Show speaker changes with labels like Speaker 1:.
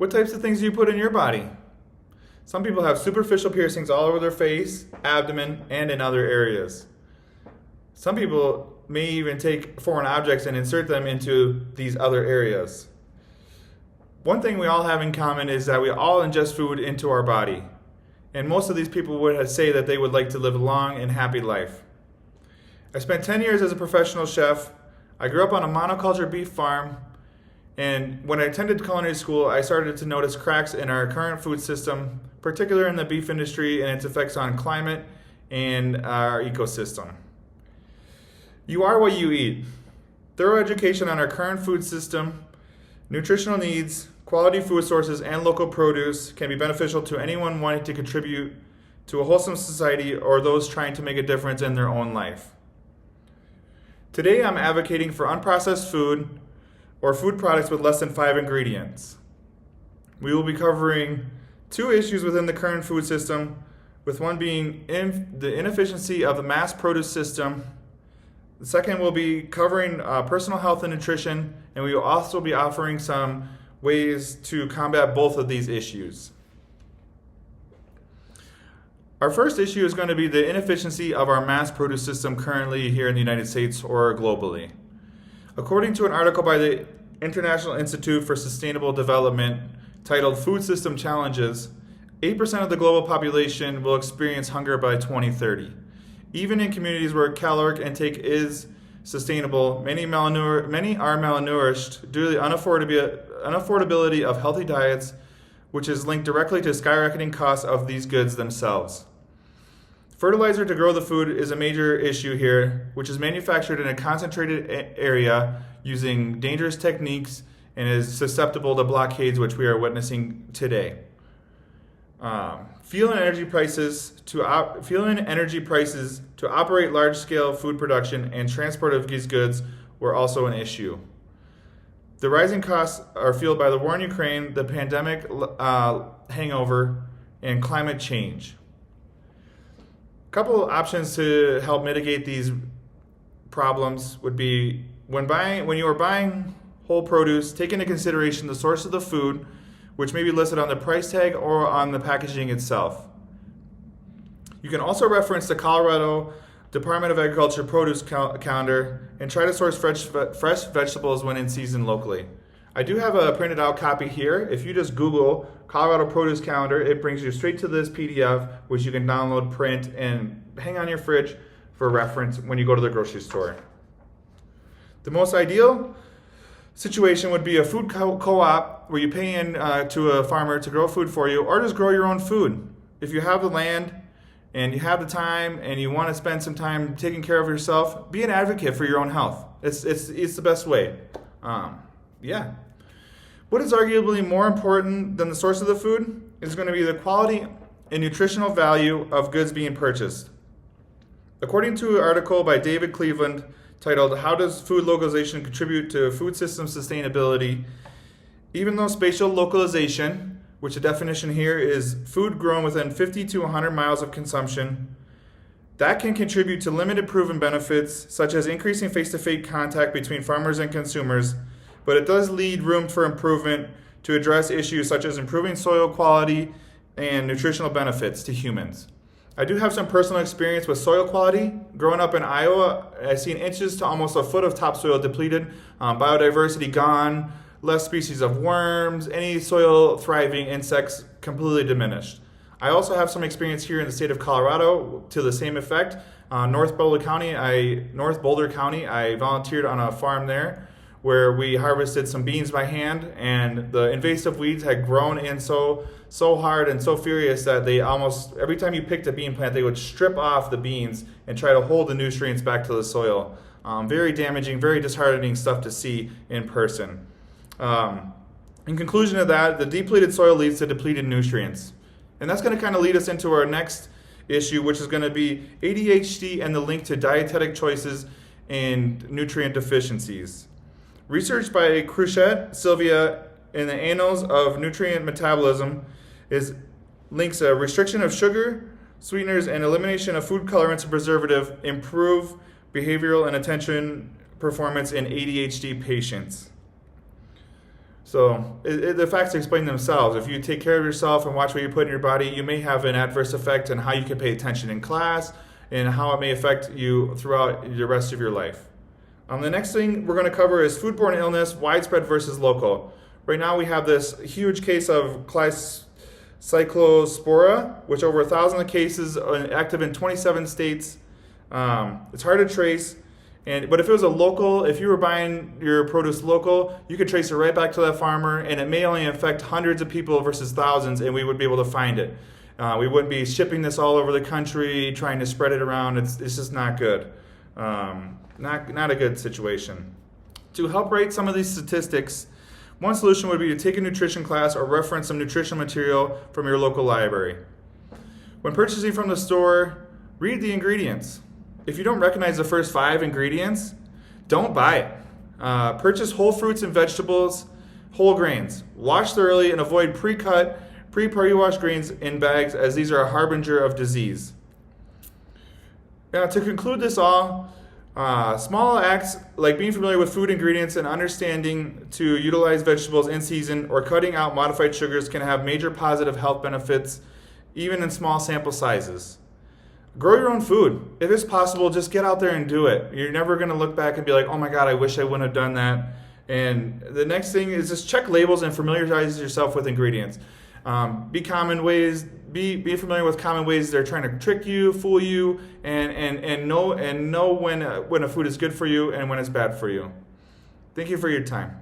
Speaker 1: What types of things do you put in your body? Some people have superficial piercings all over their face, abdomen, and in other areas. Some people may even take foreign objects and insert them into these other areas. One thing we all have in common is that we all ingest food into our body. And most of these people would say that they would like to live a long and happy life. I spent 10 years as a professional chef. I grew up on a monoculture beef farm. And when I attended culinary school, I started to notice cracks in our current food system, particularly in the beef industry and its effects on climate and our ecosystem. You are what you eat. Thorough education on our current food system, nutritional needs, quality food sources, and local produce can be beneficial to anyone wanting to contribute to a wholesome society or those trying to make a difference in their own life. Today, I'm advocating for unprocessed food or food products with less than 5 ingredients. We will be covering 2 issues within the current food system, with one being the inefficiency of the mass produce system. The second will be covering personal health and nutrition, and we will also be offering some ways to combat both of these issues. Our first issue is going to be the inefficiency of our mass produce system currently here in the United States or globally. According to an article by the International Institute for Sustainable Development titled Food System Challenges, 8% of the global population will experience hunger by 2030. Even in communities where caloric intake is sustainable, many are malnourished due to the unaffordability of healthy diets, which is linked directly to skyrocketing costs of these goods themselves. Fertilizer to grow the food is a major issue here, which is manufactured in a concentrated area using dangerous techniques and is susceptible to blockades, which we are witnessing today. Fuel and energy prices to operate large-scale food production and transport of these goods were also an issue. The rising costs are fueled by the war in Ukraine, the pandemic hangover, and climate change. A couple of options to help mitigate these problems would be when you are buying whole produce, take into consideration the source of the food, which may be listed on the price tag or on the packaging itself. You can also reference the Colorado Department of Agriculture produce calendar and try to source fresh vegetables when in season locally. I do have a printed out copy here. If you just Google Colorado produce calendar, it brings you straight to this PDF, which you can download, print, and hang on your fridge for reference when you go to the grocery store. The most ideal situation would be a food co-op where you pay in to a farmer to grow food for you, or just grow your own food. If you have the land and you have the time and you want to spend some time taking care of yourself, be an advocate for your own health. It's the best way. What is arguably more important than the source of the food is going to be the quality and nutritional value of goods being purchased. According to an article by David Cleveland titled "How Does Food Localization Contribute to Food System Sustainability?" Even though spatial localization, which the definition here is food grown within 50 to 100 miles of consumption, that can contribute to limited proven benefits, such as increasing face-to-face contact between farmers and consumers, but it does leave room for improvement to address issues such as improving soil quality and nutritional benefits to humans. I do have some personal experience with soil quality. Growing up in Iowa, I've seen inches to almost a foot of topsoil depleted, biodiversity gone, less species of worms, any soil thriving insects completely diminished. I also have some experience here in the state of Colorado to the same effect. North Boulder County, I volunteered on a farm there where we harvested some beans by hand, and the invasive weeds had grown in so hard and so furious that they almost, every time you picked a bean plant, they would strip off the beans and try to hold the nutrients back to the soil. Very damaging, very disheartening stuff to see in person. In conclusion of that, the depleted soil leads to depleted nutrients. And that's going to kind of lead us into our next issue, which is going to be ADHD and the link to dietetic choices and nutrient deficiencies. Research by Cruchette, Sylvia, in the Annals of Nutrient Metabolism links a restriction of sugar, sweeteners, and elimination of food colorants and preservative improve behavioral and attention performance in ADHD patients. So the facts explain themselves. If you take care of yourself and watch what you put in your body, you may have an adverse effect on how you can pay attention in class and how it may affect you throughout the rest of your life. The next thing we're going to cover is foodborne illness, widespread versus local. Right now we have this huge case of class cyclospora, which over 1,000 cases active in 27 states. It's hard to trace. But if it was if you were buying your produce local, you could trace it right back to that farmer, and it may only affect hundreds of people versus thousands, and we would be able to find it. We wouldn't be shipping this all over the country, trying to spread it around. It's just not good. Not a good situation. To help rate some of these statistics, one solution would be to take a nutrition class or reference some nutritional material from your local library. When purchasing from the store, read the ingredients. If you don't recognize the first 5 ingredients, don't buy it. Purchase whole fruits and vegetables, whole grains. Wash thoroughly and avoid pre-cut, pre-washed grains in bags, as these are a harbinger of disease. Now, to conclude this all, small acts like being familiar with food ingredients and understanding to utilize vegetables in season or cutting out modified sugars can have major positive health benefits, even in small sample sizes. Grow your own food. If it's possible, just get out there and do it. You're never going to look back and be like, oh my God, I wish I wouldn't have done that. And the next thing is just check labels and familiarize yourself with ingredients. Be familiar with common ways they're trying to trick you, fool you, and know when a food is good for you and when it's bad for you. Thank you for your time.